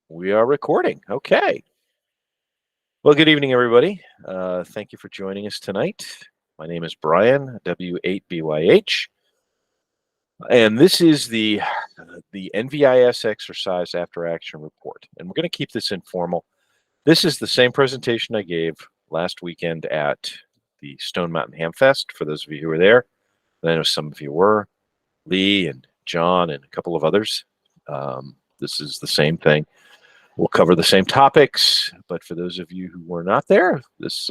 We are recording. Okay. Well, good evening, everybody. Thank you for joining us tonight. My name is Brian, W8BYH, and this is the NVIS exercise after action report. And we're going to keep this informal. This is the same presentation I gave last weekend at the Stone Mountain Ham Fest, for those of you who were there. I know some of you were, Lee and John and a couple of others. This is the same thing. We'll cover the same topics, but for those of you who were not there, this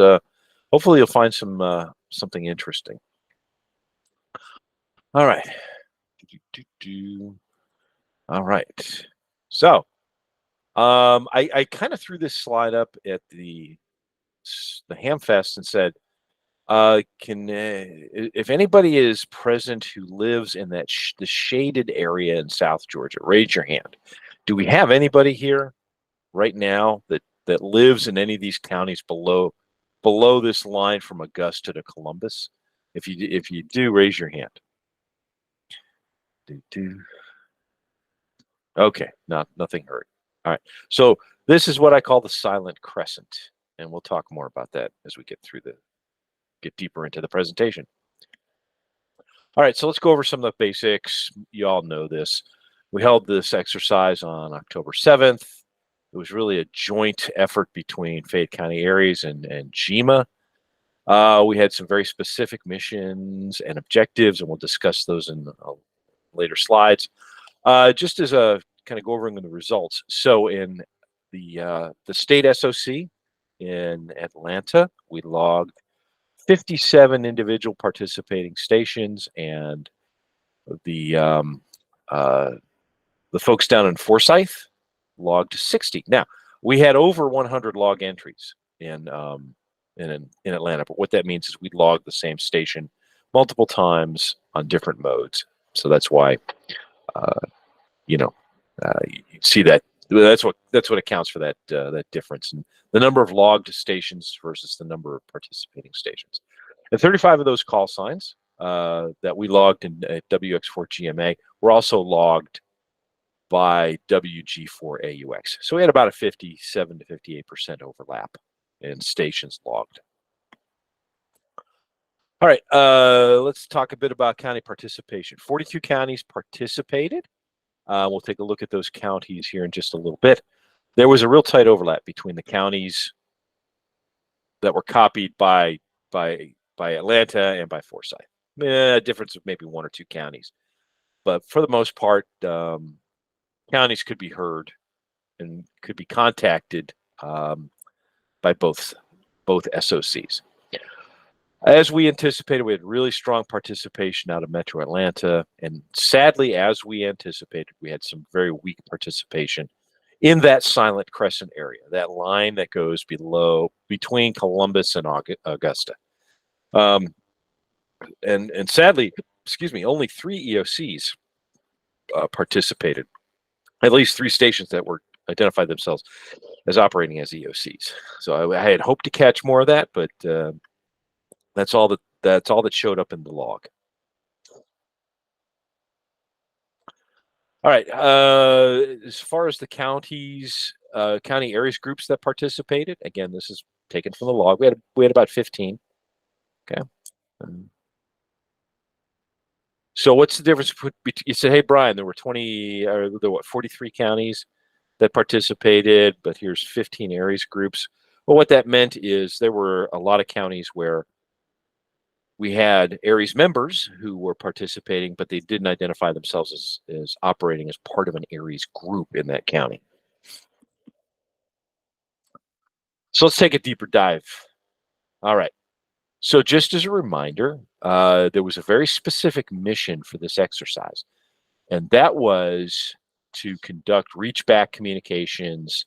hopefully you'll find something interesting. All right. All right. So I kind of threw this slide up at the Hamfest and said, if anybody is present who lives in that the shaded area in South Georgia, raise your hand. Do we have anybody here right now that lives in any of these counties below this line from Augusta to Columbus? If you do, raise your hand. Okay, nothing heard. All right, so this is what I call the silent crescent, and we'll talk more about that as we get deeper into the presentation. All right, so let's go over some of the basics. You all know this. We held this exercise on October 7th. It was really a joint effort between Fayette County ARES and GMA. We had some very specific missions and objectives, and we'll discuss those in later slides. Just as a kind of go over the results. So in the state SOC in Atlanta, we logged 57 individual participating stations, and the folks down in Forsyth logged 60. Now, we had over 100 log entries in Atlanta, but what that means is we logged the same station multiple times on different modes. So that's why, you see that that's what accounts for that difference in the number of logged stations versus the number of participating stations. And 35 of those call signs that we logged in WX4 GMA were also logged by WG4AUX. So we had about a 57 to 58% overlap in stations logged. All right, let's talk a bit about county participation. 42 counties participated. We'll take a look at those counties here in just a little bit. There was a real tight overlap between the counties that were copied by Atlanta and by Forsyth. A difference of maybe one or two counties. But for the most part, counties could be heard and could be contacted by both SOCs. As we anticipated, we had really strong participation out of Metro Atlanta, and sadly, as we anticipated, we had some very weak participation in that silent crescent area, that line that goes between Columbus and Augusta. And sadly, only 3 EOCs participated. At least 3 stations that were identified themselves as operating as EOCs. So I had hoped to catch more of that, but that's all that showed up in the log. All right. As far as the county ARES groups that participated, again, this is taken from the log. We had about 15. Okay. So what's the difference? You said, hey, Brian, there were 43 counties that participated, but here's 15 ARES groups. Well, what that meant is there were a lot of counties where we had ARES members who were participating, but they didn't identify themselves as operating as part of an ARES group in that county. So let's take a deeper dive. All right. So just as a reminder, there was a very specific mission for this exercise, and that was to conduct reach-back communications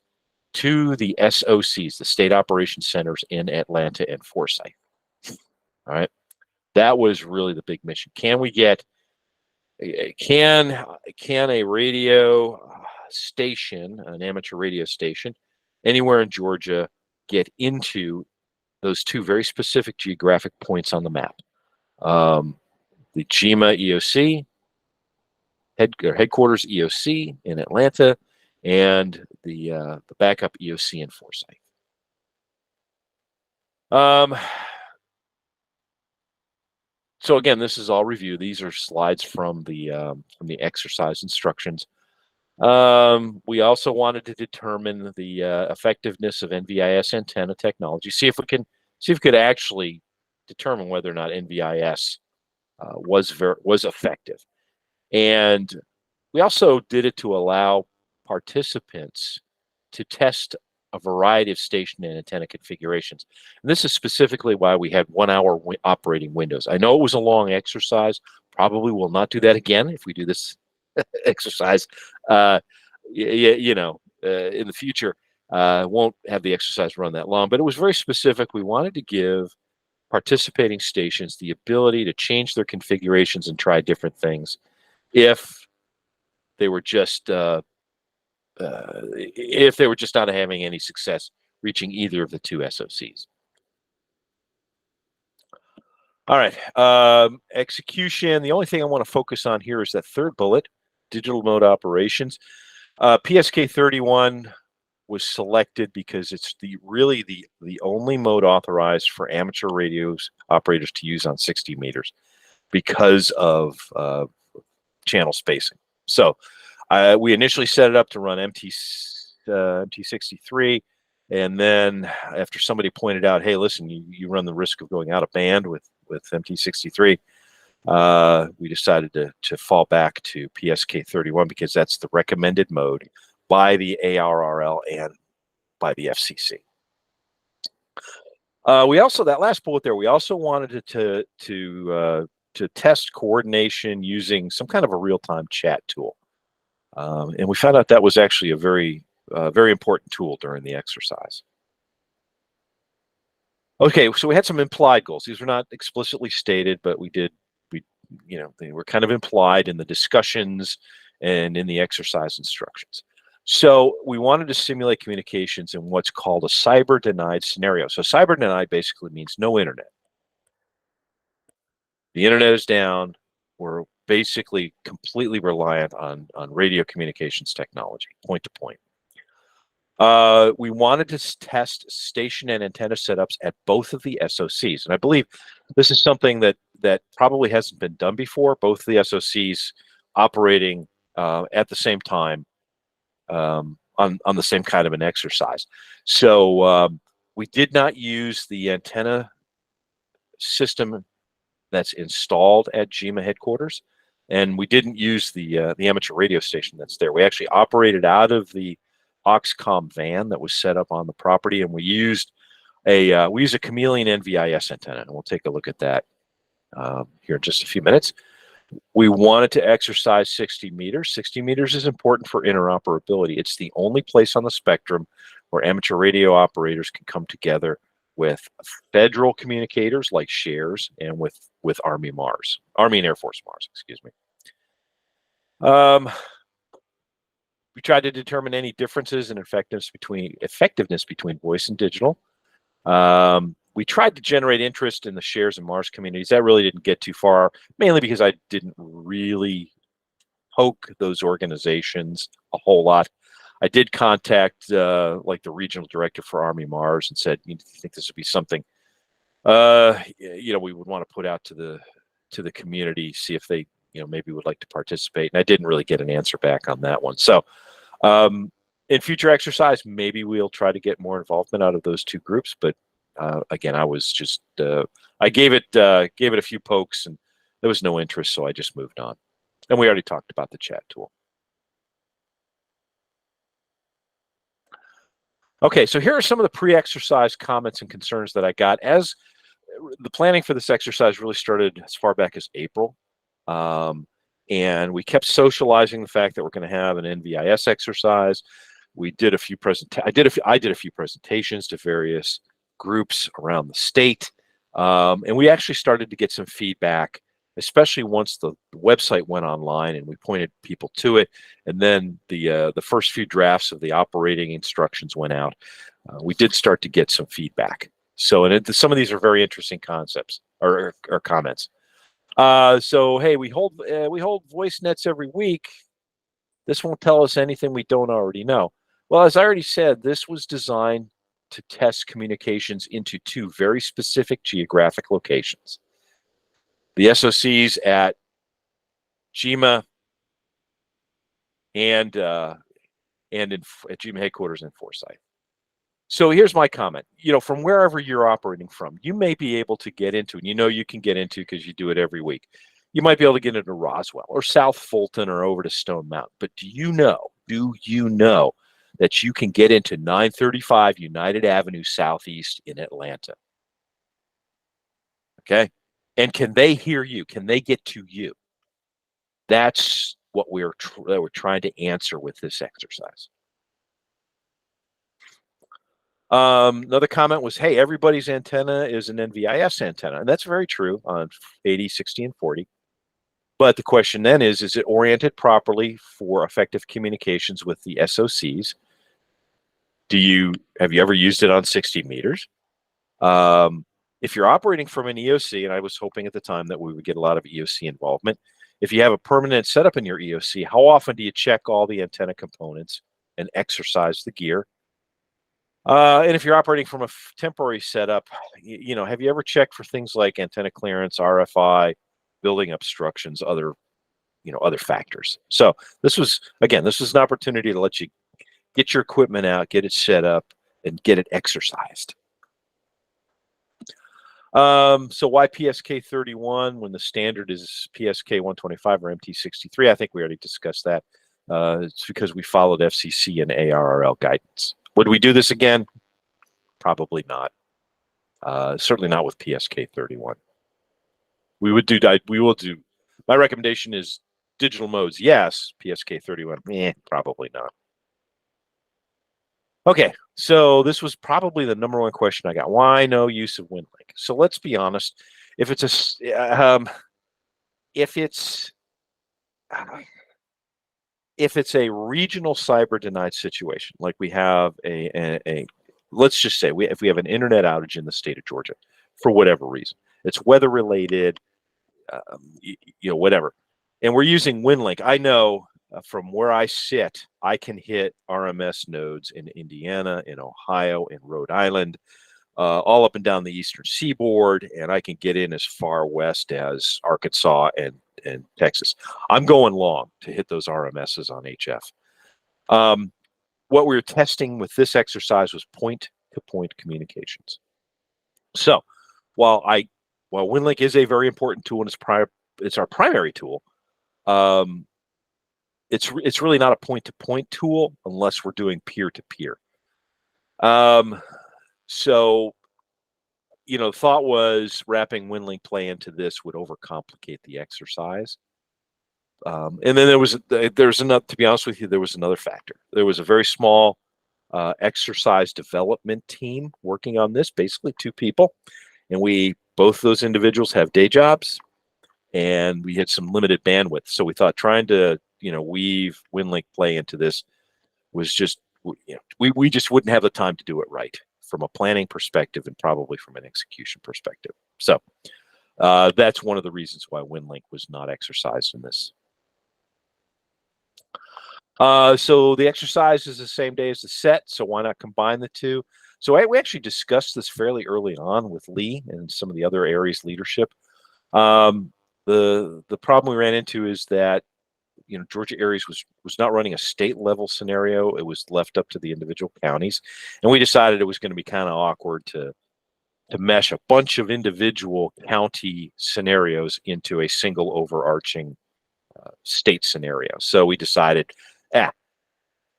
to the SOCs, the State Operations Centers in Atlanta and Forsyth. All right. That was really the big mission. Can a radio station, an amateur radio station, anywhere in Georgia, get into those 2 very specific geographic points on the map? The GMA EOC, headquarters EOC in Atlanta, and the backup EOC in Foresight. So again, this is all review. These are slides from the exercise instructions. We also wanted to determine the effectiveness of NVIS antenna technology. See if we could actually determine whether or not NVIS was effective. And we also did it to allow participants to test a variety of station and antenna configurations. And this is specifically why we had 1 hour operating windows. I know it was a long exercise. Probably will not do that again if we do this exercise. In the future, won't have the exercise run that long. But it was very specific. We wanted to give participating stations the ability to change their configurations and try different things if they were just not having any success reaching either of the two SOCs. All right, execution. The only thing I want to focus on here is that third bullet, digital mode operations. PSK31 was selected because it's really the only mode authorized for amateur radios operators to use on 60 meters because of channel spacing. So we initially set it up to run MT63, and then after somebody pointed out, hey, listen, you run the risk of going out of band with MT63, we decided to fall back to PSK31 because that's the recommended mode by the ARRL and by the FCC. We also, that last bullet there, we also wanted to test coordination using some kind of a real-time chat tool. And we found out that was actually a very important tool during the exercise. Okay, so we had some implied goals. These were not explicitly stated, but they were kind of implied in the discussions and in the exercise instructions. So we wanted to simulate communications in what's called a cyber denied scenario. So cyber denied basically means no internet. The internet is down. We're basically completely reliant on radio communications technology, point to point. We wanted to test station and antenna setups at both of the SOCs. And I believe this is something that probably hasn't been done before, both the SOCs operating at the same time on the same kind of an exercise. So we did not use the antenna system that's installed at GEMA headquarters, and we didn't use the amateur radio station that's there. We actually operated out of the Oxcom van that was set up on the property, and we used a chameleon NVIS antenna, and we'll take a look at that here in just a few minutes. We wanted to exercise 60 meters. 60 meters is important for interoperability. It's the only place on the spectrum where amateur radio operators can come together with federal communicators like shares and with Army and Air Force Mars, excuse me. We tried to determine any differences in effectiveness between voice and digital. We tried to generate interest in the shares and Mars communities. That really didn't get too far, mainly because I didn't really poke those organizations a whole lot. I did contact like the regional director for Army Mars and said, "You think this would be something we would want to put out to the community, see if they maybe would like to participate." And I didn't really get an answer back on that one. So in future exercise, maybe we'll try to get more involvement out of those two groups. But again, I was just I gave it a few pokes and there was no interest, so I just moved on. And we already talked about the chat tool. Okay, so here are some of the pre-exercise comments and concerns that I got. As the planning for this exercise really started as far back as April, and we kept socializing the fact that we're going to have an NVIS exercise. We did a few I did a few presentations to various groups around the state, and we actually started to get some feedback, especially once the website went online and we pointed people to it, and then the first few drafts of the operating instructions went out. We did start to get some feedback. So, and some of these are very interesting concepts or comments. So, hey, we hold voice nets every week. This won't tell us anything we don't already know. Well, as I already said, this was designed to test communications into two very specific geographic locations. The SOCs at GEMA and at GEMA headquarters in Forsyth. So here's my comment. From wherever you're operating from, you may be able to get into, and you can get into because you do it every week. You might be able to get into Roswell or South Fulton or over to Stone Mountain. But do you know that you can get into 935 United Avenue Southeast in Atlanta? Okay. And can they hear you? Can they get to you? That's what we're trying to answer with this exercise. Another comment was, hey, everybody's antenna is an NVIS antenna. And that's very true on 80, 60, and 40. But the question then is it oriented properly for effective communications with the SOCs? Have you ever used it on 60 meters? If you're operating from an EOC, and I was hoping at the time that we would get a lot of EOC involvement, if you have a permanent setup in your EOC, how often do you check all the antenna components and exercise the gear? And if you're operating from a temporary setup, have you ever checked for things like antenna clearance, RFI, building obstructions, other factors? So this was an opportunity to let you get your equipment out, get it set up, and get it exercised. So why PSK 31 when the standard is PSK 125 or MT63? I think we already discussed that. It's because we followed FCC and ARRL guidance. Would we do this again? Probably not. Certainly not with PSK 31. We will do. My recommendation is digital modes. Yes. PSK 31. Probably not. Okay, so this was probably the number one question I got. Why no use of WinLink? So let's be honest. If it's a regional cyber denied situation, like we have let's just say if we have an internet outage in the state of Georgia for whatever reason, it's weather related, whatever, and we're using WinLink. I know from where I sit, I can hit RMS nodes in Indiana, in Ohio, in Rhode Island, all up and down the eastern seaboard, and I can get in as far west as Arkansas and Texas. I'm going long to hit those RMSs on HF. What we were testing with this exercise was point-to-point communications. So while WinLink is a very important tool and it's our primary tool, it's really not a point-to-point tool unless we're doing peer-to-peer. So, the thought was wrapping WinLink play into this would overcomplicate the exercise. And then there's another, to be honest with you, there was another factor. There was a very small exercise development team working on this, basically 2 people. And both those individuals have day jobs, and we had some limited bandwidth. So we thought trying to, weave WinLink play into this was just, we just wouldn't have the time to do it right from a planning perspective and probably from an execution perspective. So that's one of the reasons why WinLink was not exercised in this. So the exercise is the same day as the set, so why not combine the two? So we actually discussed this fairly early on with Lee and some of the other ARES leadership. The problem we ran into is that Georgia ARES was not running a state level scenario. It was left up to the individual counties, and we decided it was going to be kind of awkward to mesh a bunch of individual county scenarios into a single overarching state scenario. So we decided,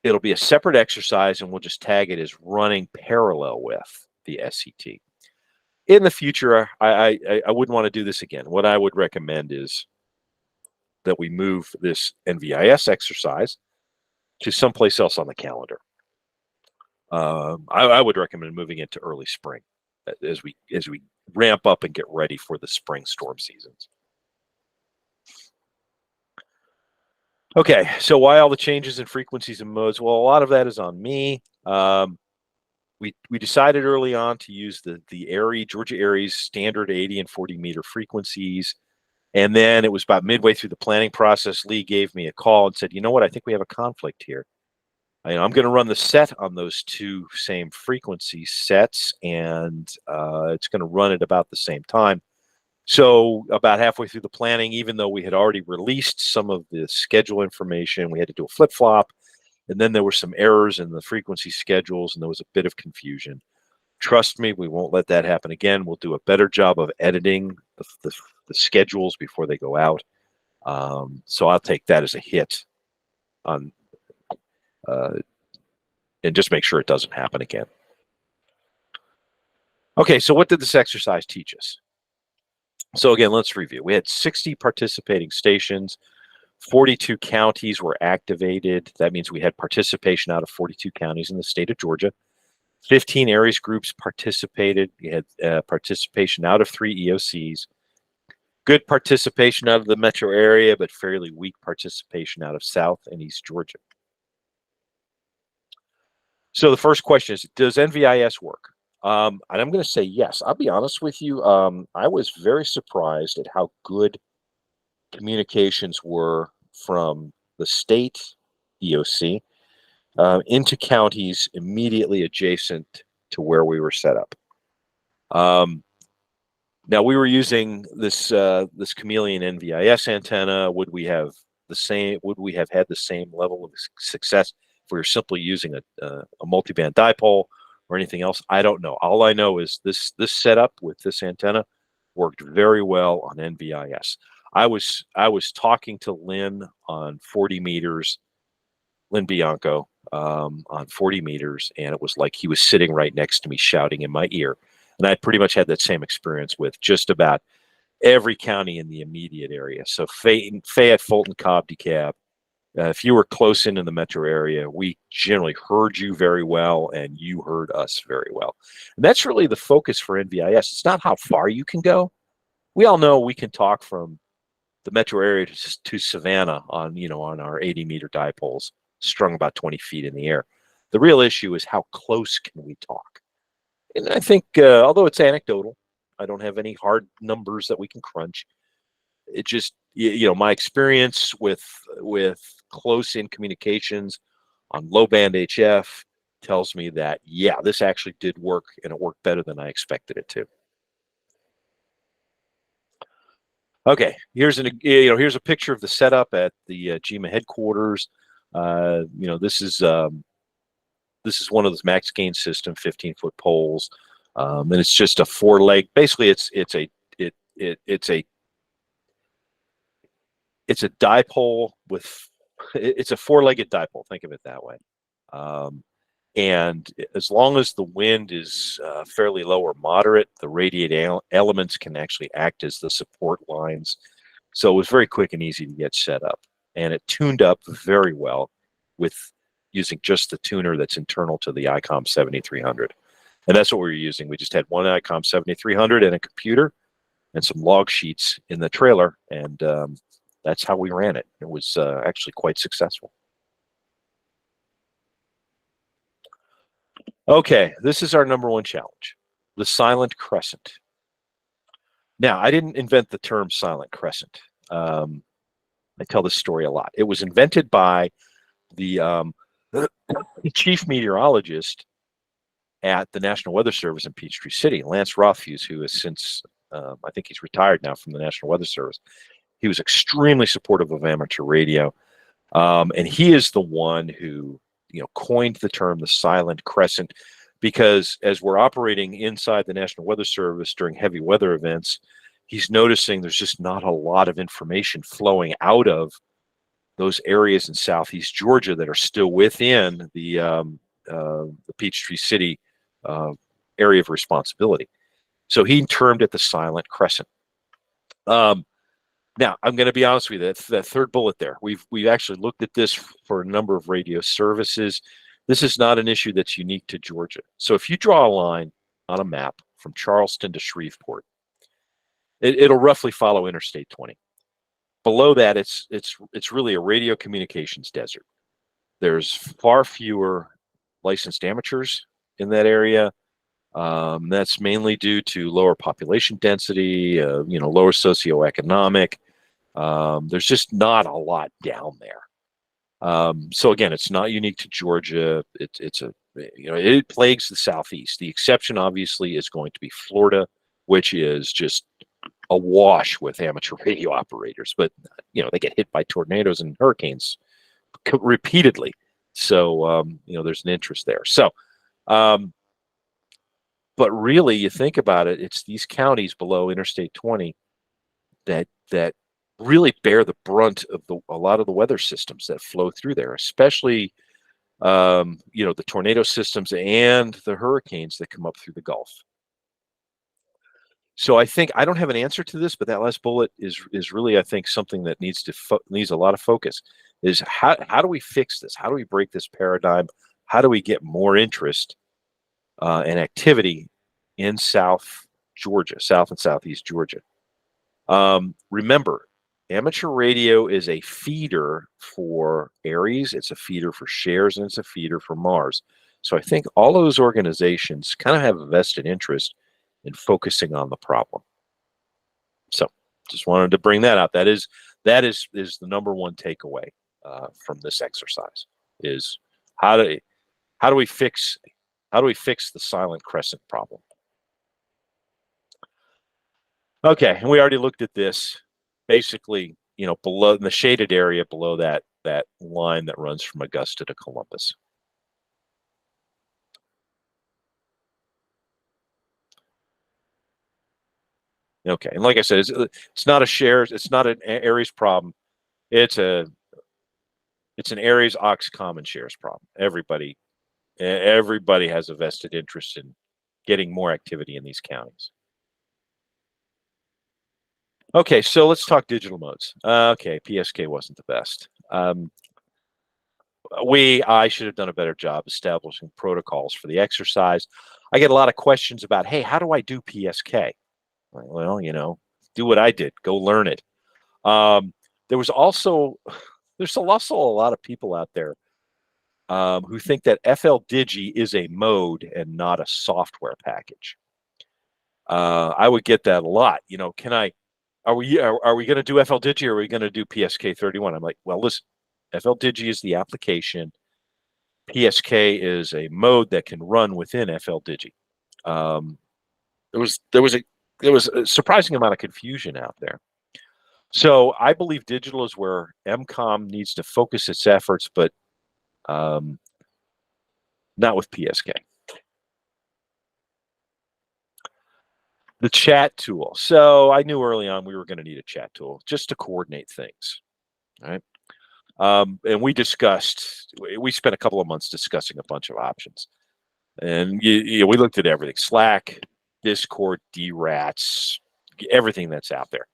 it'll be a separate exercise, and we'll just tag it as running parallel with the SCT. In the future, I wouldn't want to do this again. What I would recommend is that we move this NVIS exercise to someplace else on the calendar. I would recommend moving it to early spring as we ramp up and get ready for the spring storm seasons. Okay, so why all the changes in frequencies and modes? Well, a lot of that is on me. We decided early on to use the Georgia ARES standard 80 and 40 meter frequencies. And then it was about midway through the planning process, Lee gave me a call and said, you know what, I think we have a conflict here. I'm going to run the set on those two same frequency sets, and it's going to run at about the same time. So about halfway through the planning, even though we had already released some of the schedule information, we had to do a flip-flop, and then there were some errors in the frequency schedules, and there was a bit of confusion. Trust me, we won't let that happen again. We'll do a better job of editing the schedules before they go out. So I'll take that as a hit on, and just make sure it doesn't happen again. Okay, so what did this exercise teach us? So again, let's review. We had 60 participating stations. 42 counties were activated. That means we had participation out of 42 counties in the state of Georgia. 15 ARES groups participated. We had participation out of 3 EOCs. Good participation out of the metro area, but fairly weak participation out of South and East Georgia. So the first question is, does NVIS work? And I'm going to say yes. I'll be honest with you. I was very surprised at how good communications were from the state EOC into counties immediately adjacent to where we were set up. Now we were using this this Chameleon NVIS antenna. Would we have had the same level of success if we were simply using a multiband dipole or anything else? I don't know. All I know is this setup with this antenna worked very well on NVIS. I was talking to Lynn on 40 meters, Lynn Bianco, on 40 meters, and it was like he was sitting right next to me shouting in my ear. And I pretty much had that same experience with just about every county in the immediate area. So Fayette, Fulton, Cobb, DeKalb, if you were close into the metro area, we generally heard you very well, and you heard us very well. And that's really the focus for NVIS. It's not how far you can go. We all know we can talk from the metro area to Savannah on, on our 80-meter dipoles, strung about 20 feet in the air. The real issue is how close can we talk? And I think, although it's anecdotal, I don't have any hard numbers that we can crunch. It just, my experience with close-in communications on low-band HF tells me that, yeah, this actually did work, and it worked better than I expected it to. Okay, here's a picture of the setup at the GEMA headquarters. This is one of those max gain system 15-foot poles, and it's just a 4-leg. Basically, it's a dipole with it's a 4-legged dipole. Think of it that way. And as long as the wind is fairly low or moderate, the radiate elements can actually act as the support lines. So it was very quick and easy to get set up, and it tuned up very well with using just the tuner that's internal to the ICOM 7300. And that's what we were using. We just had one ICOM 7300 and a computer and some log sheets in the trailer, and that's how we ran it. It was actually quite successful. Okay, this is our #1 challenge, the silent crescent. Now, I didn't invent the term silent crescent. I tell this story a lot. It was invented by the chief meteorologist at the National Weather Service in Peachtree City, Lance Rothfuss, who has since, I think he's retired now from the National Weather Service. He was extremely supportive of amateur radio, and he is the one who coined the term the silent crescent, because as we're operating inside the National Weather Service during heavy weather events, he's noticing there's just not a lot of information flowing out of those areas in Southeast Georgia that are still within the Peachtree City area of responsibility. So he termed it the silent crescent. Now, I'm going to be honest with you, that third bullet there, we've actually looked at this for a number of radio services. This is not an issue that's unique to Georgia. So if you draw a line on a map from Charleston to Shreveport, it'll roughly follow Interstate 20. Below that, it's really a radio communications desert. There's far fewer licensed amateurs in that area. That's mainly due to lower population density, lower socioeconomic. There's just not a lot down there. So again, it's not unique to Georgia. It plagues the Southeast. The exception, obviously, is going to be Florida, which is just awash with amateur radio operators. But they get hit by tornadoes and hurricanes repeatedly. So there's an interest there. So, but really, you think about it, it's these counties below Interstate 20 that really bear the brunt of a lot of the weather systems that flow through there, especially the tornado systems and the hurricanes that come up through the Gulf. So I think I don't have an answer to this, but that last bullet is really, I think, something that needs a lot of focus. Is how do we fix this? How do we break this paradigm? How do we get more interest and activity in South and Southeast Georgia? Remember, amateur radio is a feeder for ARES, it's a feeder for shares, and it's a feeder for Mars. So I think all those organizations kind of have a vested interest in focusing on the problem. So just wanted to bring that out. That is the number one takeaway from this exercise is how do we fix the silent crescent problem? Okay, and we already looked at this. Basically, below in the shaded area below that line that runs from Augusta to Columbus. Okay, and like I said, it's not a shares, it's not an ARES problem. It's an ARES aux common shares problem. Everybody has a vested interest in getting more activity in these counties. Okay, so let's talk digital modes. Okay, PSK wasn't the best. I should have done a better job establishing protocols for the exercise. I get a lot of questions about, hey, how do I do PSK? Well, do what I did. Go learn it. There's also a lot of people out there who think that FLDigi is a mode and not a software package. I would get that a lot. Are we going to do FLDigi or are we going to do PSK 31? I'm like, well, listen, FLDigi is the application. PSK is a mode that can run within FLDigi. There was a surprising amount of confusion out there. So I believe digital is where MCOM needs to focus its efforts, but not with PSK. The chat tool. So I knew early on we were going to need a chat tool just to coordinate things, right? And we spent a couple of months discussing a bunch of options. And we looked at everything: Slack, Discord, DRATs, everything that's out there.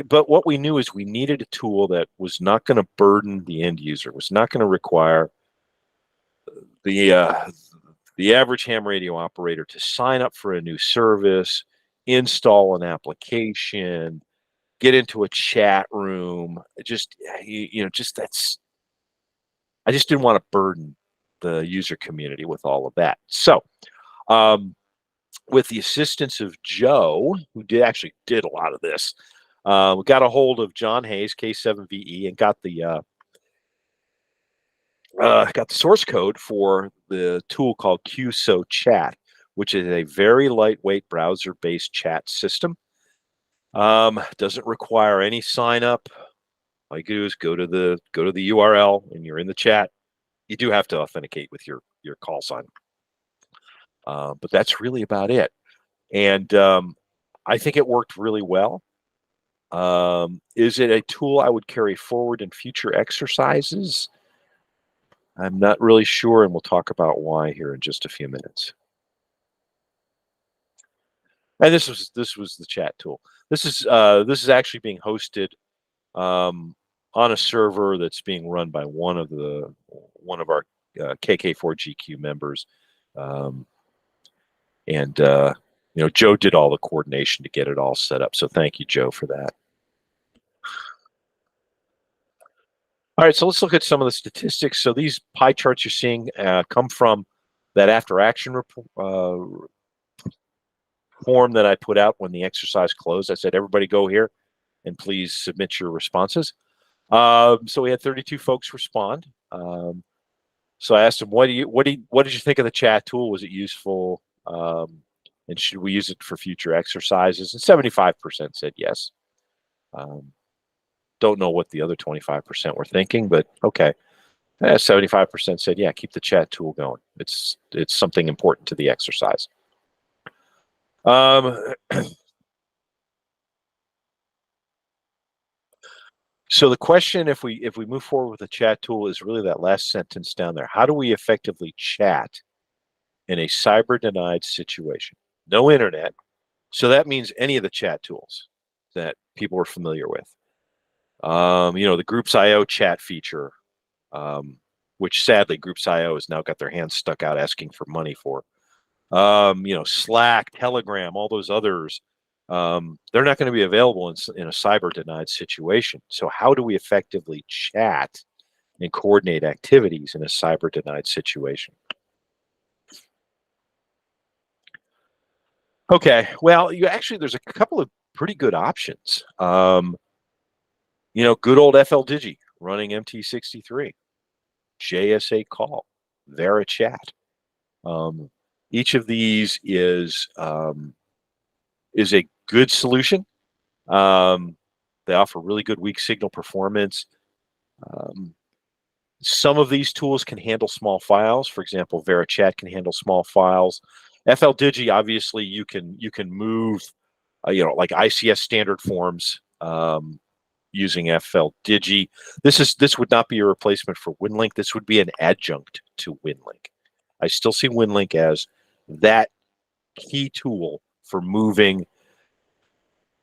But what we knew is we needed a tool that was not going to burden the end user, was not going to require the average ham radio operator to sign up for a new service, install an application, get into a chat room. I just didn't want to burden the user community with all of that. So, with the assistance of Joe, who actually did a lot of this, we got a hold of John Hayes, K7VE, and got the source code for the tool called QSO Chat, which is a very lightweight browser-based chat system. Doesn't require any sign up. All you do is go to the URL and you're in the chat. You do have to authenticate with your call sign, but that's really about it. And I think it worked really well. Is it a tool I would carry forward in future exercises? I'm not really sure, and we'll talk about why here in just a few minutes. And this was the chat tool. This is actually being hosted on a server that's being run by one of our KK4GQ members, and Joe did all the coordination to get it all set up. So thank you, Joe, for that. All right, so let's look at some of the statistics. So these pie charts you're seeing come from That after action form that I put out when the exercise closed, I said, everybody go here and please submit your responses. So we had 32 folks respond. So I asked them, what did you think of the chat tool? Was it useful? And should we use it for future exercises? And 75% said yes. Don't know what the other 25% were thinking, but okay. 75% said, yeah, keep the chat tool going. It's something important to the exercise. So the question, if we move forward with the chat tool, is really that last sentence down there. How do we effectively chat in a cyber denied situation? No internet. So that means any of the chat tools that people are familiar with. The Groups IO chat feature, which sadly Groups IO has now got their hands stuck out asking for money for. Slack, Telegram, all those others, they're not going to be available in a cyber denied situation. So how do we effectively chat and coordinate activities in a cyber denied situation? Okay, well, there's a couple of pretty good options. Good old FLDigi running MT63, JSA call, Vera chat. Each of these is a good solution. They offer really good weak signal performance. Some of these tools can handle small files. For example, VeraChat can handle small files. FLDigi, obviously, you can move, like ICS standard forms using FLDigi. This would not be a replacement for WinLink. This would be an adjunct to WinLink. I still see WinLink as that key tool for moving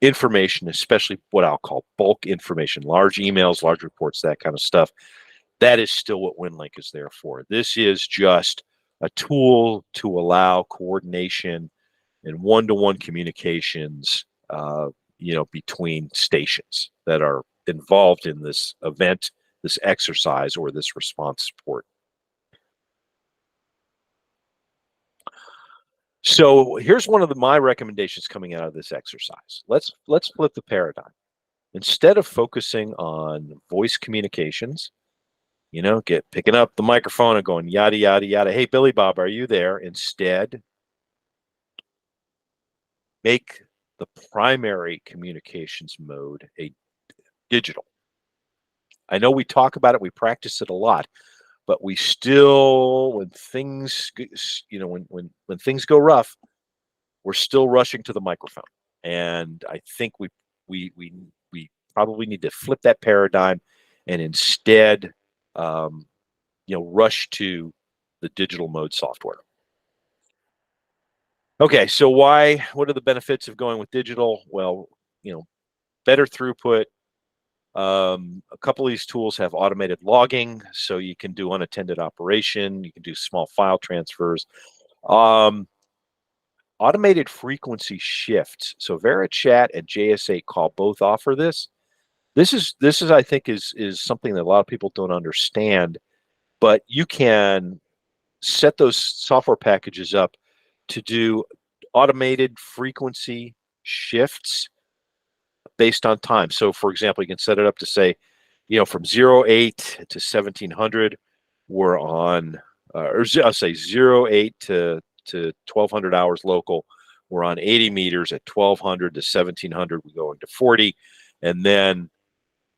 information, especially what I'll call bulk information, large emails, large reports, that kind of stuff. That is still what WinLink is there for. This is just a tool to allow coordination and one-to-one communications, between stations that are involved in this event, this exercise, or this response support. So here's one of my recommendations coming out of this exercise. Let's flip the paradigm. Instead of focusing on voice communications, picking up the microphone and going yada yada yada. Hey, Billy Bob, are you there? Instead, make the primary communications mode a digital. I know we talk about it, we practice it a lot, but we still, when things, when things go rough, we're still rushing to the microphone. And I think we probably need to flip that paradigm and instead, rush to the digital mode software. Okay, so what are the benefits of going with digital? Well, better throughput. A couple of these tools have automated logging, so you can do unattended operation. You can do small file transfers. Automated frequency shifts. So VeraChat and JSA Call both offer this. This is I think is something that a lot of people don't understand, but you can set those software packages up to do automated frequency shifts based on time. So for example, you can set it up to say, from 08 to 1700, we're on, or I'll say 08 to 1200 hours local, we're on 80 meters. At 1200 to 1700, we go into 40. And then,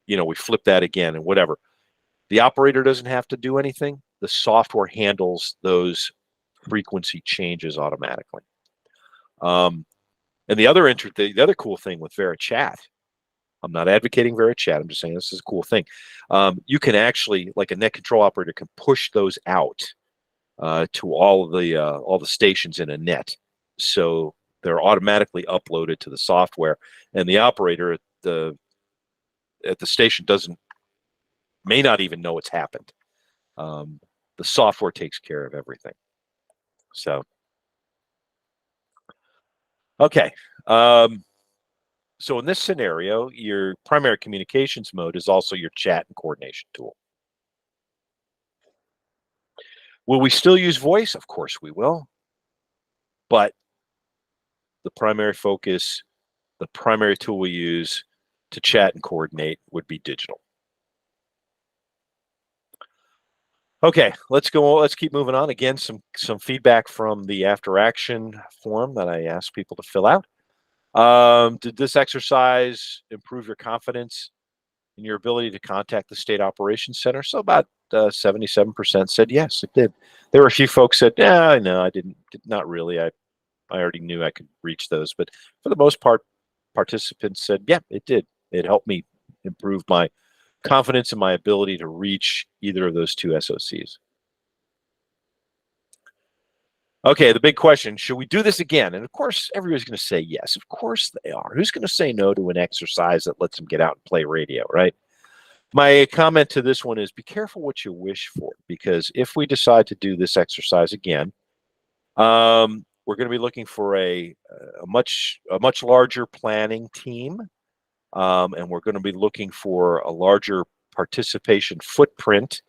we flip that again and whatever. The operator doesn't have to do anything. The software handles those frequency changes automatically. And the other cool thing with VeraChat, I'm not advocating VeraChat, I'm just saying this is a cool thing. You can actually, like a net control operator, can push those out to all the stations in a net, so they're automatically uploaded to the software, and the operator at the station may not even know it's happened. The software takes care of everything. So, okay. So in this scenario, your primary communications mode is also your chat and coordination tool. Will we still use voice? Of course we will. But the primary focus, the primary tool we use to chat and coordinate would be digital. Okay, let's go. Let's keep moving on. Again, some feedback from the after action form that I asked people to fill out. Did this exercise improve your confidence in your ability to contact the State Operations Center? So about 77% said yes, it did. There were a few folks said, yeah, no, I didn't, not really. I already knew I could reach those, but for the most part, participants said, yeah, it did. It helped me improve my confidence in my ability to reach either of those two SOCs. Okay, the big question, should we do this again? And of course, everybody's going to say yes. Of course they are. Who's going to say no to an exercise that lets them get out and play radio, right? My comment to this one is be careful what you wish for, because if we decide to do this exercise again, we're going to be looking for a much larger planning team, and we're going to be looking for a larger participation footprint,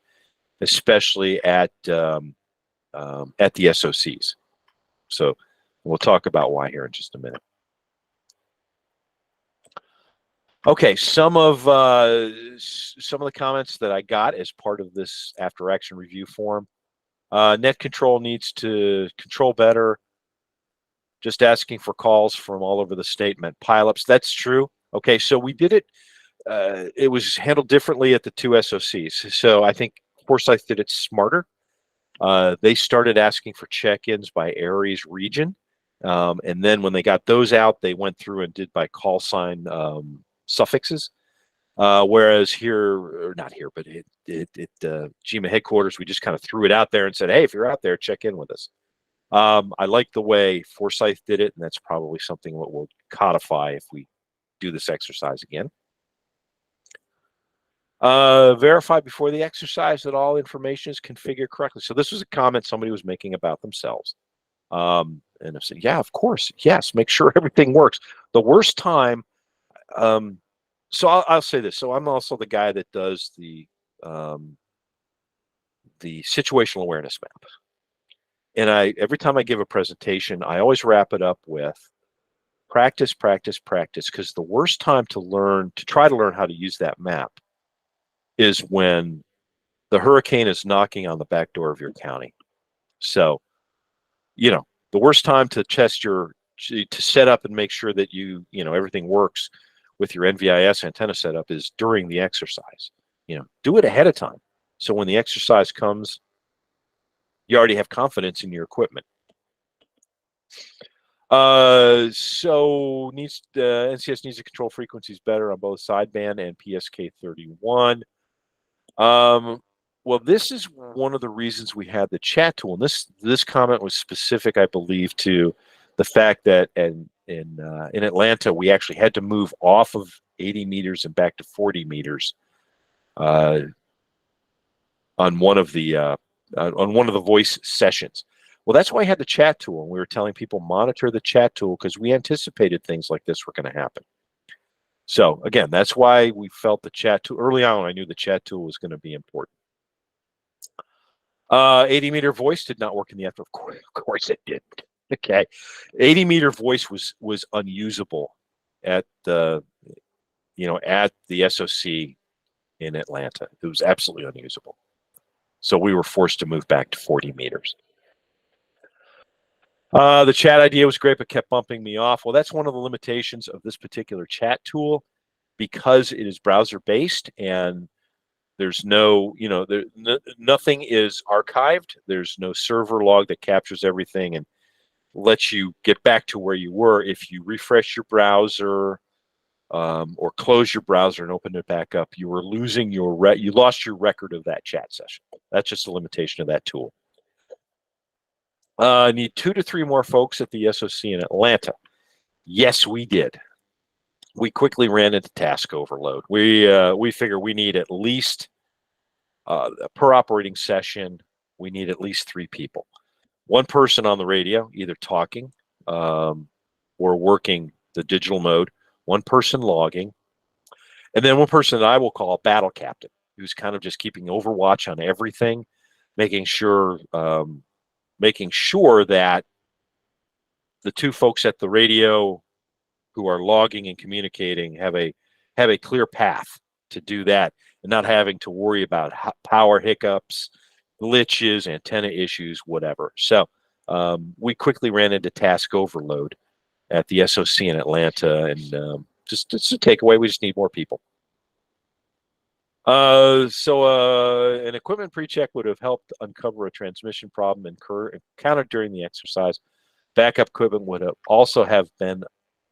especially at the SOCs. So we'll talk about why here in just a minute. Okay, some of the comments that I got as part of this after action review form. Net control needs to control better. Just asking for calls from all over the state meant pileups. That's true. Okay, so we did it. It was handled differently at the two SOCs. So I think Forsyth did it smarter. They started asking for check-ins by ARES region. And then when they got those out, they went through and did by call sign suffixes. Whereas here, or not here, but at GMA headquarters, we just kind of threw it out there and said, hey, if you're out there, check in with us. I like the way Forsyth did it, and that's probably something that we'll codify if we do this exercise again. Verify before the exercise that all information is configured correctly. So this was a comment somebody was making about themselves. And I said, yeah, of course. Yes, make sure everything works. The worst time, so I'll say this. So I'm also the guy that does the situational awareness map. And every time I give a presentation, I always wrap it up with practice, practice, practice, because the worst time to try to learn how to use that map is when the hurricane is knocking on the back door of your county. So, you know, the worst time to test to set up and make sure that everything works with your NVIS antenna setup is during the exercise. Do it ahead of time. So when the exercise comes, you already have confidence in your equipment. So NCS needs to control frequencies better on both sideband and PSK31. Well, this is one of the reasons we had the chat tool. And this comment was specific, I believe, to the fact that in Atlanta, we actually had to move off of 80 meters and back to 40 meters on one of the voice sessions. Well, that's why I had the chat tool. And we were telling people monitor the chat tool because we anticipated things like this were going to happen. So again, that's why we felt the chat tool early on. I knew the chat tool was going to be important. 80-meter voice did not work in the after. Of course it didn't. Okay, 80-meter voice was unusable at the SOC in Atlanta. It was absolutely unusable. So we were forced to move back to 40 meters. The chat idea was great, but kept bumping me off. Well, that's one of the limitations of this particular chat tool, because it is browser based and there's nothing is archived. There's no server log that captures everything and lets you get back to where you were. If you refresh your browser or close your browser and open it back up, you were losing you lost your record of that chat session. That's just a limitation of that tool. Need 2 to 3 more folks at the SOC in Atlanta. Yes, we did. We quickly ran into task overload. We figure we need at least per operating session, we need at least 3 people. 1 person on the radio, either talking or working the digital mode, 1 person logging, and then 1 person that I will call a battle captain, who's kind of just keeping overwatch on everything. making sure that the two folks at the radio who are logging and communicating have a clear path to do that, and not having to worry about power hiccups, glitches, antenna issues, whatever. So we quickly ran into task overload at the SOC in Atlanta, and just a takeaway, we just need more people. So an equipment pre-check would have helped uncover a transmission problem encountered during the exercise. Backup equipment would have also have been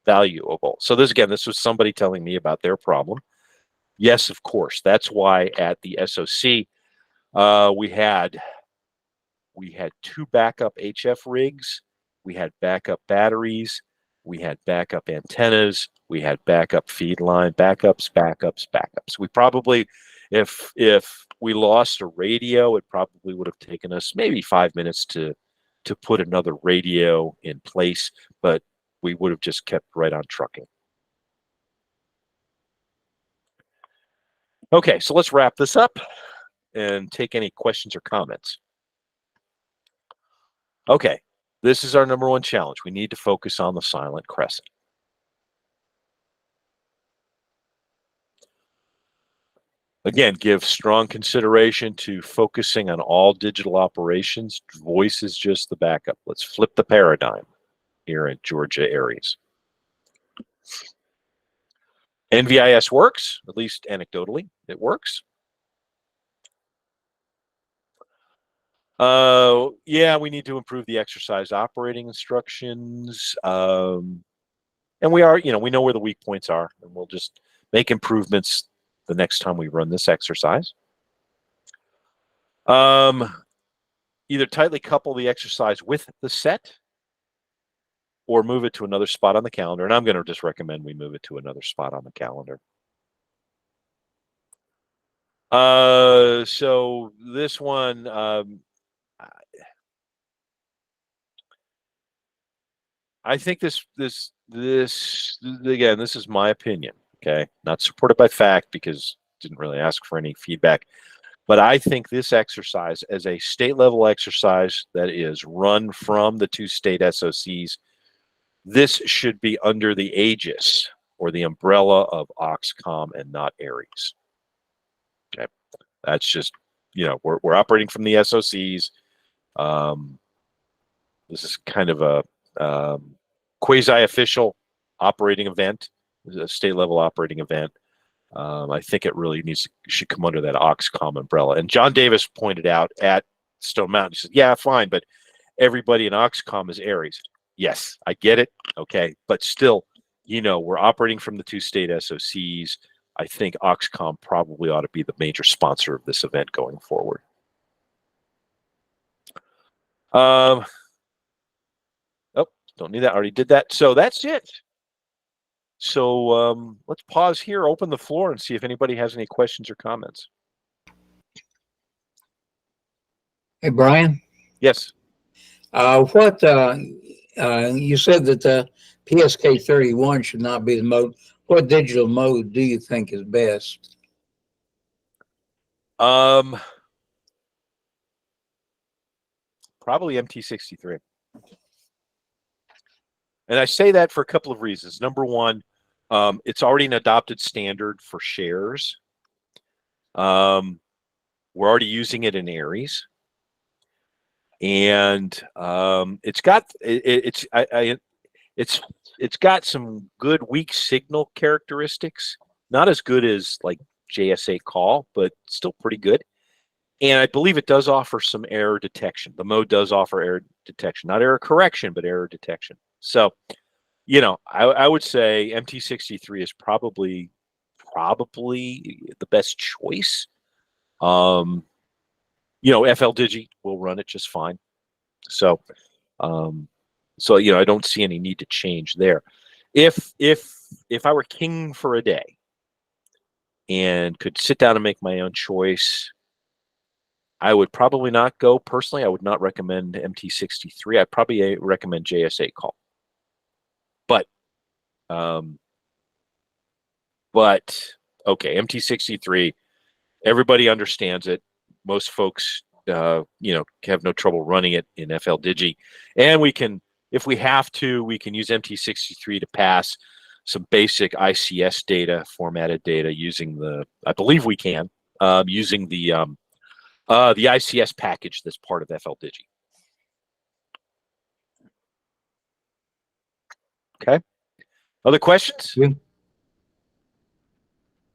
valuable. So this was somebody telling me about their problem. Yes, of course. That's why at the SOC we had 2 backup HF rigs, we had backup batteries, we had backup antennas, we had backup feed line, backups. We probably, if we lost a radio, it probably would have taken us maybe 5 minutes to put another radio in place, but we would have just kept right on trucking. Okay, so let's wrap this up and take any questions or comments. Okay, this is our #1 challenge. We need to focus on the silent crescent. Again, give strong consideration to focusing on all digital operations. Voice is just the backup. Let's flip the paradigm here at Georgia ARES. NVIS works, at least anecdotally, it works. Yeah, we need to improve the exercise operating instructions. And we know where the weak points are, and we'll just make improvements the next time we run this exercise. Either tightly couple the exercise with the set or move it to another spot on the calendar. And I'm going to just recommend we move it to another spot on the calendar. So this one, I think this again, this is my opinion. Okay, not supported by fact because didn't really ask for any feedback. But I think this exercise, as a state level exercise that is run from the 2 state SOCs, this should be under the aegis or the umbrella of Oxcom and not ARES. Okay, that's just, we're operating from the SOCs. This is kind of a quasi-official operating event, a state level operating event. I think it really should come under that Oxcom umbrella. And John Davis pointed out at Stone Mountain, he said, yeah, fine, but everybody in Oxcom is ARES. Yes, I get it. Okay. But still, we're operating from the 2 state SOCs. I think Oxcom probably ought to be the major sponsor of this event going forward. Oh, don't need that. I already did that. So that's it. So let's pause here, open the floor, and see if anybody has any questions or comments. Hey, Brian. Yes. You said that the PSK 31 should not be the mode. What digital mode do you think is best? Probably MT63. And I say that for a couple of reasons. Number one, it's already an adopted standard for shares. We're already using it in ARES, and it's got some good weak signal characteristics. Not as good as like JS8 call, but still pretty good. And I believe it does offer some error detection. The mode does offer error detection, not error correction, but error detection. So, I would say MT63 is probably the best choice. FL Digi will run it just fine. So, I don't see any need to change there. If I were king for a day and could sit down and make my own choice, I would probably not go personally. I would not recommend MT63. I'd probably recommend JS8 call. But okay, MT63, everybody understands it. Most folks have no trouble running it in FLDigi. And we can, if we have to, we can use MT63 to pass some basic ICS data, formatted data, using I believe we can, using the ICS package that's part of FLDigi. Okay. Other questions? Yeah.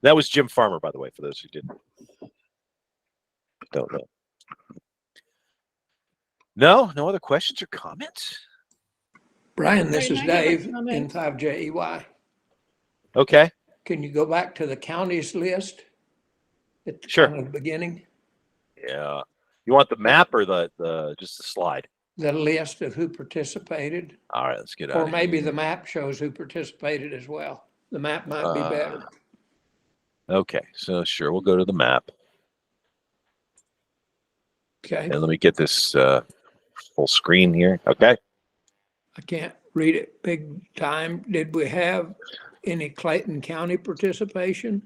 That was Jim Farmer, by the way, for those who don't know. No other questions or comments? Brian, this is Brian, I have a Dave comment. in 5JEY. Okay. Can you go back to the counties list at the Sure. kind of the beginning? Yeah. You want the map or the just the slide? The list of who participated, All right, let's get out or of maybe here. the map shows who participated as well. The map might be better. Okay, so sure, we'll go to the map. Okay, And let me get this full screen here. Okay. I can't read it big time. Did we have any Clayton County participation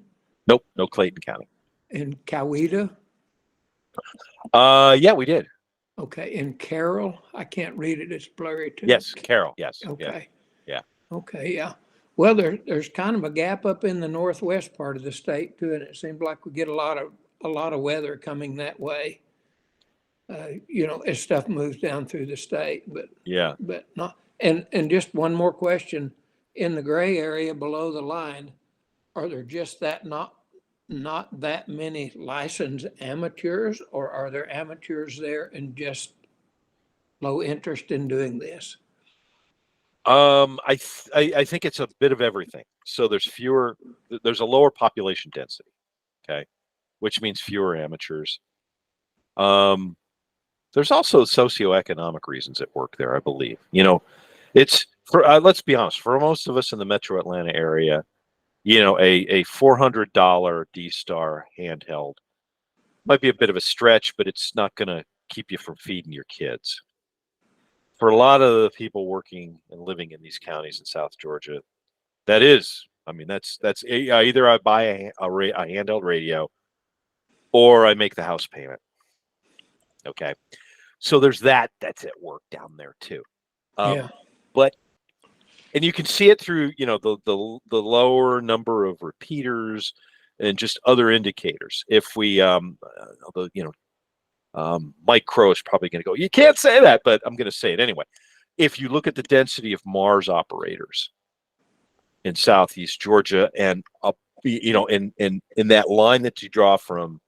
Nope, no Clayton County. in Coweta? Yeah, we did. Okay, in Carroll? I can't read it. It's blurry too. Yes, Carol. Yes. Okay. Yeah. Okay, yeah. Well, there's kind of a gap up in the northwest part of the state too, and it seems like we get a lot of weather coming that way. As stuff moves down through the state, Yeah. but not. And just one more question: in the gray area below the line, are there just not that many licensed amateurs, or are there amateurs there and just low interest in doing this? I think it's a bit of everything. So there's a lower population density, okay, which means fewer amateurs. There's also socioeconomic reasons at work there, I believe. It's for let's be honest, for most of us in the Metro Atlanta area, a $400 D-Star handheld might be a bit of a stretch, but it's not going to keep you from feeding your kids. For a lot of the people working and living in these counties in South Georgia, that's either I buy a handheld radio or I make the house payment. Okay. So there's that's at work down there too. Yeah. And you can see it through, the lower number of repeaters and just other indicators. If we, Mike Crow is probably going to go, you can't say that, but I'm going to say it anyway. If you look at the density of Mars operators in Southeast Georgia and up, in that line that you draw from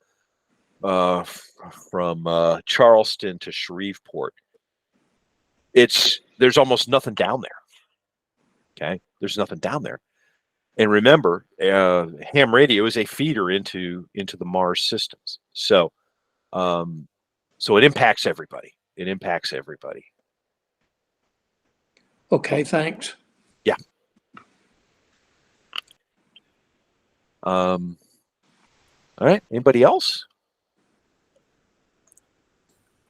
Charleston to Shreveport, there's almost nothing down there. Okay, there's nothing down there. And remember, ham radio is a feeder into the Mars systems. So it impacts everybody. It impacts everybody. Okay, thanks. Yeah. All right. Anybody else?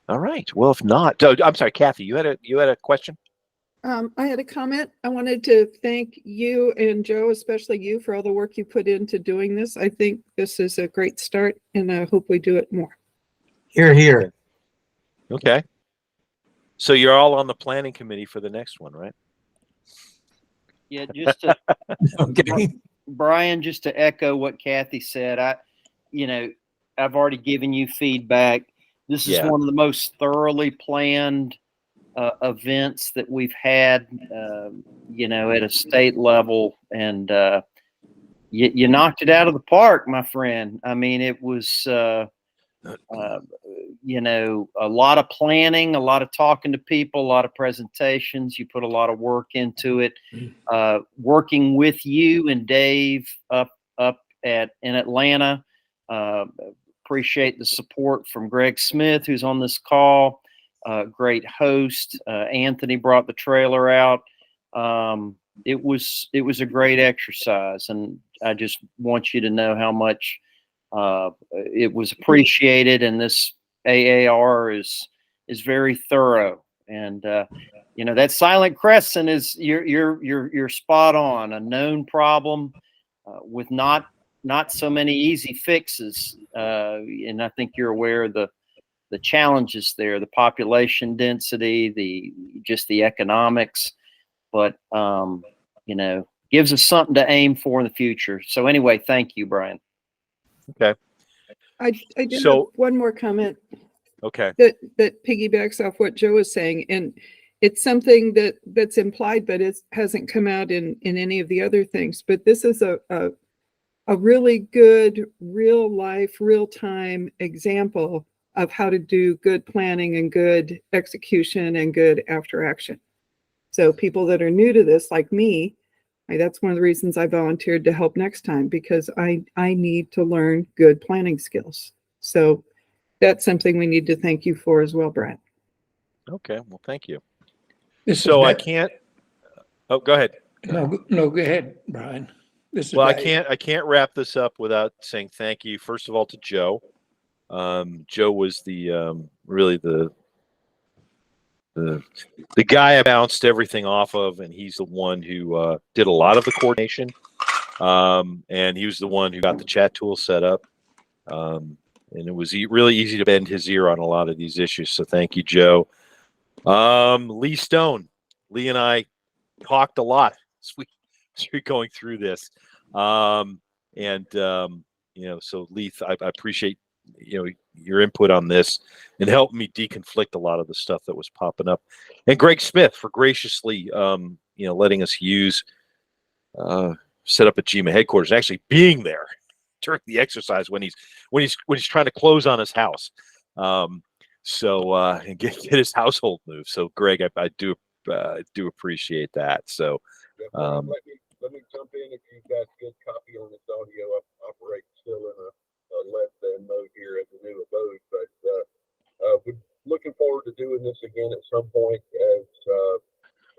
All right. Well, if not, I'm sorry, Kathy, you had a question? I had a comment. I wanted to thank you and Joe, especially you, for all the work you put into doing this. I think this is a great start, and I hope we do it more. Here, here. Okay. So you're all on the planning committee for the next one, right? Yeah, just to Okay. Brian, just to echo what Kathy said, I've already given you feedback. This is one of the most thoroughly planned events that we've had, at a state level, and you knocked it out of the park, my friend. I mean, it was, a lot of planning, a lot of talking to people, a lot of presentations. You put a lot of work into it. Working with you and Dave up in Atlanta. Appreciate the support from Greg Smith, who's on this call. Great host. Anthony brought the trailer out. It was a great exercise, and I just want you to know how much it was appreciated. And this AAR is very thorough. And that silent crescent is you're spot on. A known problem with not so many easy fixes. And I think you're aware of the challenges there, the population density, the economics, but gives us something to aim for in the future. So anyway, thank you, Brian. Okay. I did So- have one more comment Okay. that piggybacks off what Joe was saying, and it's something that's implied, but it hasn't come out in any of the other things. But this is a really good, real life, real time example of how to do good planning and good execution and good after action. So people that are new to this, like me, that's one of the reasons I volunteered to help next time, because I need to learn good planning skills. So that's something we need to thank you for as well, Brad. Okay. Well, thank you. This So is I can't. Oh, go ahead. No, go ahead, Brian. This is Well, Dave. I can't wrap this up without saying thank you, first of all, to Joe. Joe was the really the guy I bounced everything off of, and he's the one who did a lot of the coordination. And he was the one who got the chat tool set up. And it was really easy to bend his ear on a lot of these issues. So thank you, Joe. Lee Stone. Lee and I talked a lot as we going through this. So Lee, I appreciate your input on this and help me deconflict a lot of the stuff that was popping up. And Greg Smith for graciously letting us set up at GMA headquarters, actually being there during the exercise when he's trying to close on his house. And get his household moved. So Greg, I do appreciate that. So let me jump in. If you've got good copy on this audio, I operate still in a less than mode here at the new abode, but we're looking forward to doing this again at some point.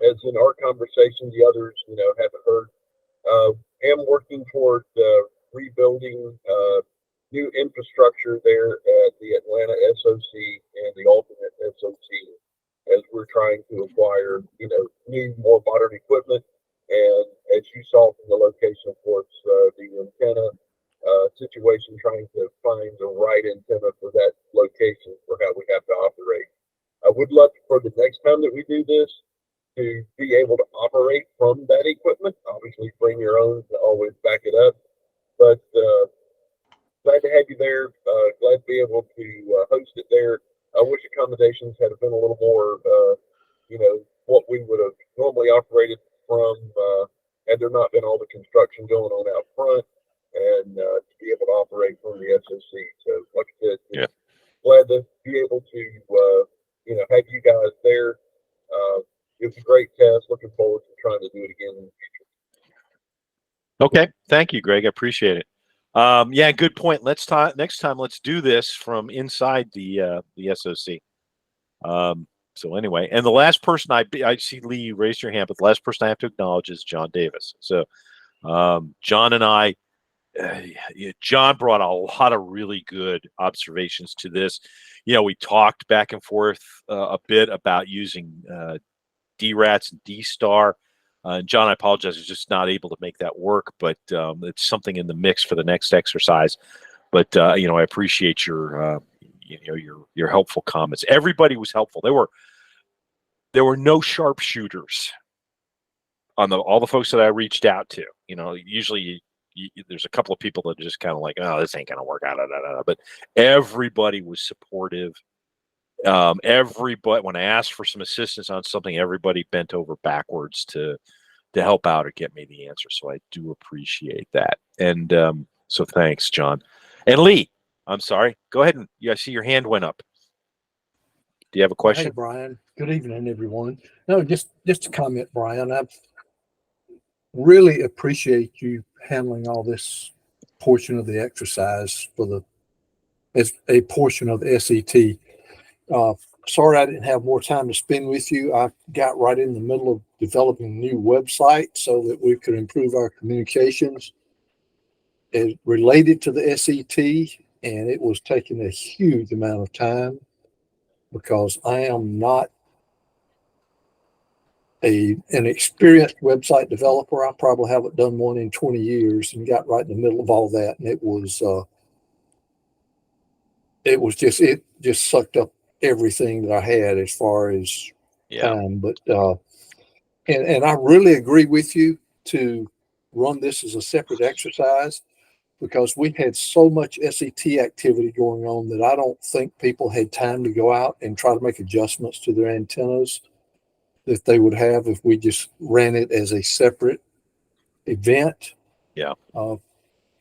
As in our conversation, the others haven't heard. Am working toward rebuilding new infrastructure there at the Atlanta SOC and the alternate SOC, as we're trying to acquire new, more modern equipment. And as you saw from the location, of course, the antenna situation, trying to find the right antenna for that location for how we have to operate. I would love for the next time that we do this to be able to operate from that equipment. Obviously, bring your own to always back it up. But glad to have you there. Glad to be able to host it there. I wish accommodations had been a little more, what we would have normally operated from, had there not been all the construction going on out front, and to be able to operate from the SOC. So, like I said, Yeah. Glad to be able to, have you guys there. It was a great test. Looking forward to trying to do it again in the future. Okay, thank you, Greg. I appreciate it. Yeah, good point. Next time, let's do this from inside the SOC. So anyway, and the last person I see, Lee, you raised your hand, but the last person I have to acknowledge is John Davis. So John and I, John brought a lot of really good observations to this. We talked back and forth a bit about using DRATs and D-Star. John, I apologize, I was just not able to make that work, but it's something in the mix for the next exercise. But I appreciate your helpful comments. Everybody was helpful. There were no sharpshooters on all the folks that I reached out to. Usually there's a couple of people that are just kind of like, oh, this ain't gonna work out. But everybody was supportive. Everybody, when I asked for some assistance on something, everybody bent over backwards to help out or get me the answer. So I do appreciate that. And so thanks, John. And Lee, I'm sorry. Go ahead, and I see your hand went up. Do you have a question? Hey, Brian. Good evening, everyone. No, just a comment, Brian. I really appreciate you handling all this portion of the exercise as a portion of the SET. Sorry I didn't have more time to spend with you. I got right in the middle of developing a new website so that we could improve our communications related to the SET, and it was taking a huge amount of time because I am not an experienced website developer. I probably haven't done one in 20 years and got right in the middle of all that. And it was it just sucked up everything that I had as far as Yeah. time. But and I really agree with you to run this as a separate exercise, because we had so much SET activity going on that I don't think people had time to go out and try to make adjustments to their antennas that they would have if we just ran it as a separate event. Yeah.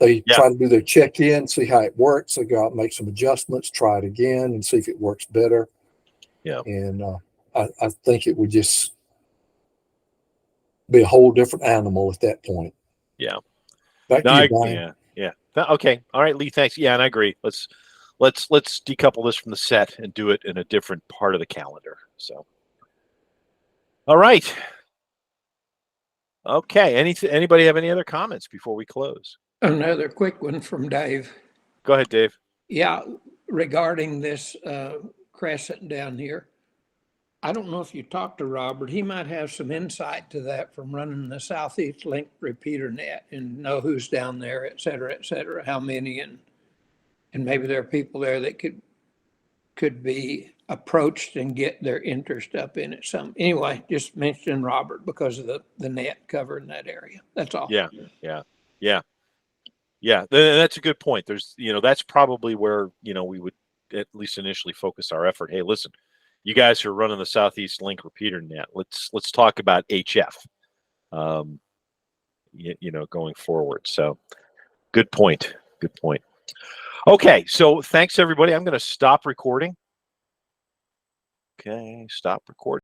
They Yeah. try to do their check-in, see how it works. They go out and make some adjustments, try it again, and see if it works better. Yeah. And I think it would just be a whole different animal at that point. Yeah. Back No, to you, Brian. yeah. Okay. All right, Lee. Thanks. Yeah, and I agree. Let's decouple this from the set and do it in a different part of the calendar. So, all right. Okay. Anybody have any other comments before we close? Another quick one from Dave. Go ahead, Dave. Yeah, regarding this crescent down here. I don't know if you talked to Robert. He might have some insight to that from running the Southeast Link repeater net and know who's down there, et cetera, how many, and maybe there are people there that could be approached and get their interest up in it. Anyway, just mentioning Robert because of the net covering that area. That's all. Yeah. That's a good point. There's, that's probably where, we would at least initially focus our effort. Hey, listen, you guys are running the Southeast Link repeater net. Let's talk about HF, going forward. So good point. Good point. Okay. So thanks everybody. I'm going to stop recording. Okay. Stop recording.